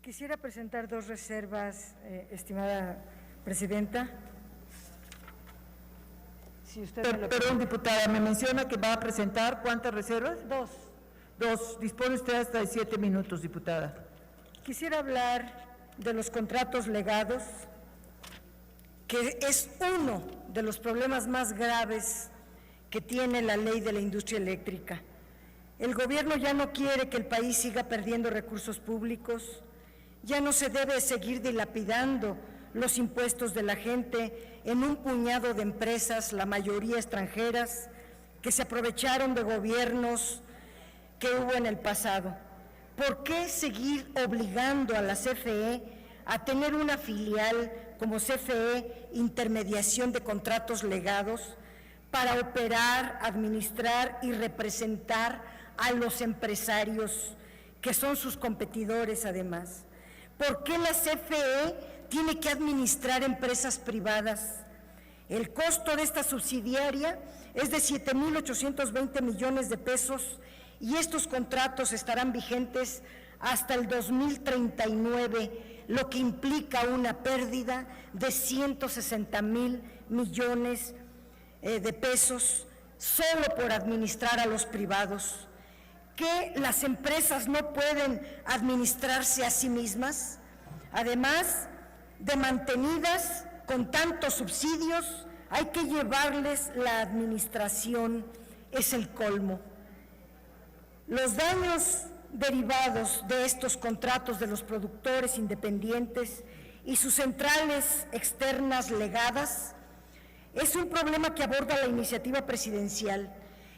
Quisiera presentar dos reservas, estimada presidenta. Si usted me lo Perdón, diputada, me menciona que va a presentar ¿cuántas reservas? Dos. Dos. Dispone usted hasta de 7 minutos, diputada. Quisiera hablar de los contratos legados, que es uno de los problemas más graves que tiene la ley de la industria eléctrica. El gobierno ya no quiere que el país siga perdiendo recursos públicos, ya no se debe seguir dilapidando los impuestos de la gente en un puñado de empresas, la mayoría extranjeras, que se aprovecharon de gobiernos que hubo en el pasado. ¿Por qué seguir obligando a la CFE a tener una filial como CFE Intermediación de Contratos Legados para operar, administrar y representar a los empresarios que son sus competidores además? ¿Por qué la CFE tiene que administrar empresas privadas? El costo de esta subsidiaria es de 7,820 millones de pesos y estos contratos estarán vigentes hasta el 2039, lo que implica una pérdida de 160,000 millones de pesos solo por administrar a los privados. ¿Que las empresas no pueden administrarse a sí mismas? Además de mantenidas con tantos subsidios, hay que llevarles la administración, es el colmo. Los daños derivados de estos contratos de los productores independientes y sus centrales externas legadas es un problema que aborda la iniciativa presidencial.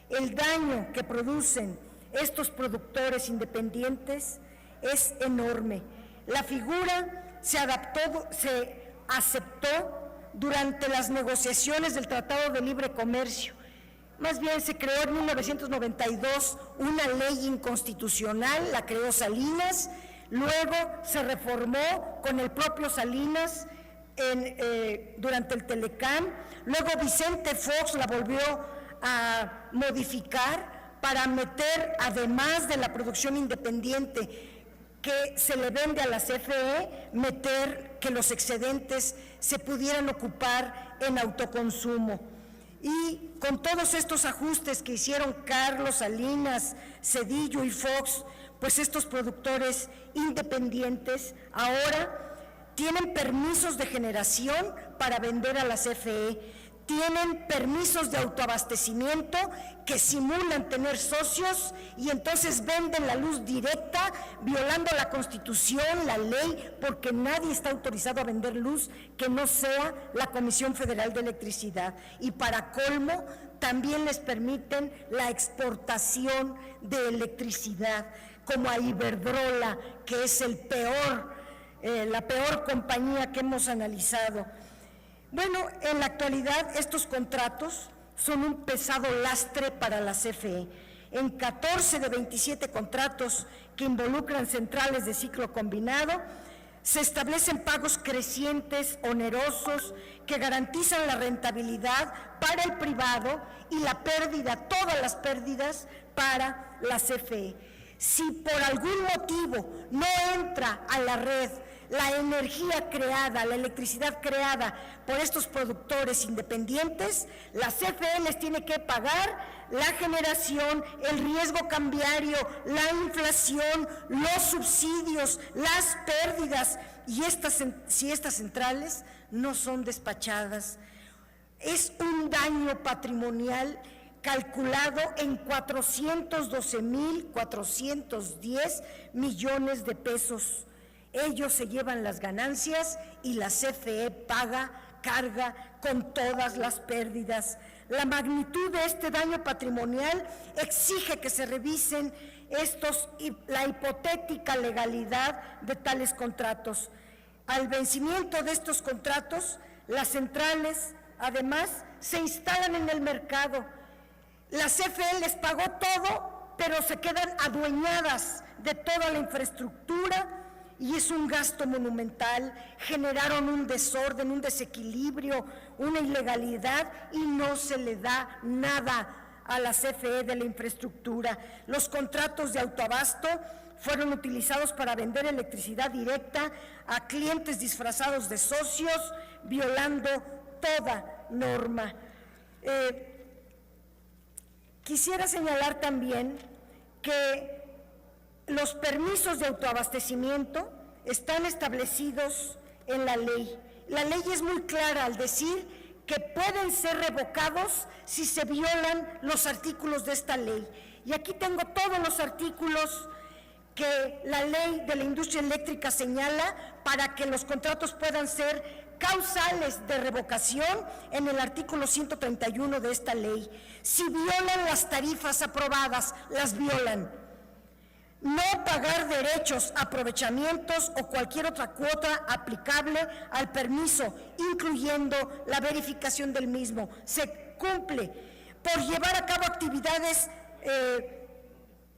El daño que producen estos productores independientes es enorme. La figura se aceptó durante las negociaciones del Tratado de Libre Comercio. Más bien se creó en 1992 una ley inconstitucional, la creó Salinas, luego se reformó con el propio Salinas durante el Telecán, luego Vicente Fox la volvió a modificar para meter, además de la producción independiente que se le vende a la CFE, meter que los excedentes se pudieran ocupar en autoconsumo. Y con todos estos ajustes que hicieron Carlos, Salinas, Zedillo y Fox, pues estos productores independientes ahora tienen permisos de generación para vender a la CFE, tienen permisos de autoabastecimiento que simulan tener socios y entonces venden la luz directa, violando la Constitución, la ley, porque nadie está autorizado a vender luz que no sea la Comisión Federal de Electricidad. Y para colmo, también les permiten la exportación de electricidad, como a Iberdrola, que es la peor compañía que hemos analizado. Bueno, en la actualidad estos contratos son un pesado lastre para la CFE. En 14 de 27 contratos que involucran centrales de ciclo combinado, se establecen pagos crecientes, onerosos, que garantizan la rentabilidad para el privado y la pérdida, todas las pérdidas para la CFE. Si por algún motivo no entra a la red la energía creada, la electricidad creada por estos productores independientes, la CFE les tiene que pagar la generación, el riesgo cambiario, la inflación, los subsidios, las pérdidas, y si estas centrales no son despachadas. Es un daño patrimonial calculado en 412,410 millones de pesos. Ellos se llevan las ganancias y la CFE carga con todas las pérdidas. La magnitud de este daño patrimonial exige que se revisen la hipotética legalidad de tales contratos. Al vencimiento de estos contratos, las centrales, además, se instalan en el mercado. La CFE les pagó todo, pero se quedan adueñadas de toda la infraestructura y es un gasto monumental. Generaron un desorden, un desequilibrio, una ilegalidad y no se le da nada a la CFE de la infraestructura. Los contratos de autoabasto fueron utilizados para vender electricidad directa a clientes disfrazados de socios, violando toda norma. Quisiera señalar también que los permisos de autoabastecimiento están establecidos en la ley. La ley es muy clara al decir que pueden ser revocados si se violan los artículos de esta ley. Y aquí tengo todos los artículos que la ley de la industria eléctrica señala para que los contratos puedan ser causales de revocación en el artículo 131 de esta ley. Si violan las tarifas aprobadas, las violan. No pagar derechos, aprovechamientos o cualquier otra cuota aplicable al permiso, incluyendo la verificación del mismo. Se cumple por llevar a cabo actividades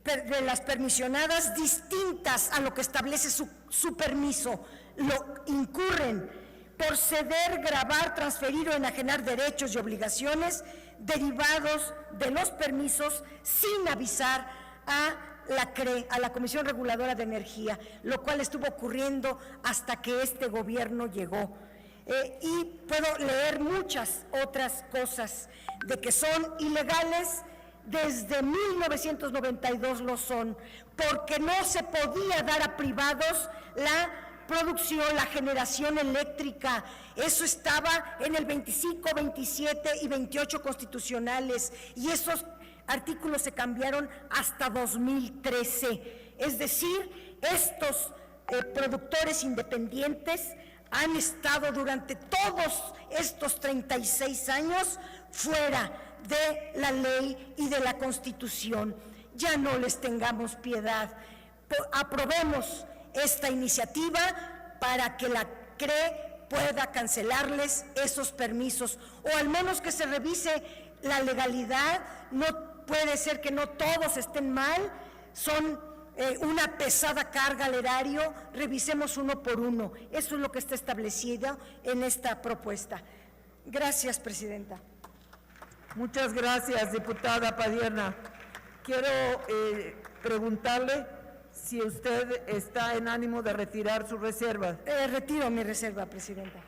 de las permisionadas distintas a lo que establece su permiso. Lo incurren por ceder, gravar, transferir o enajenar derechos y obligaciones derivados de los permisos sin avisar a la CRE, a la Comisión Reguladora de Energía, lo cual estuvo ocurriendo hasta que este gobierno llegó. Y puedo leer muchas otras cosas de que son ilegales. Desde 1992 lo son, porque no se podía dar a privados la producción, la generación eléctrica. Eso estaba en el 25, 27 y 28 constitucionales, y esos artículos se cambiaron hasta 2013. Es decir, estos productores independientes han estado durante todos estos 36 años fuera de la ley y de la Constitución. Ya no les tengamos piedad. Aprobemos esta iniciativa para que la CRE pueda cancelarles esos permisos, o al menos que se revise la legalidad. No puede ser que no todos estén mal, son una pesada carga al erario. Revisemos uno por uno. Eso es lo que está establecido en esta propuesta. Gracias, Presidenta. Muchas gracias, diputada Padierna. Quiero preguntarle si usted está en ánimo de retirar su reserva. Retiro mi reserva, Presidenta.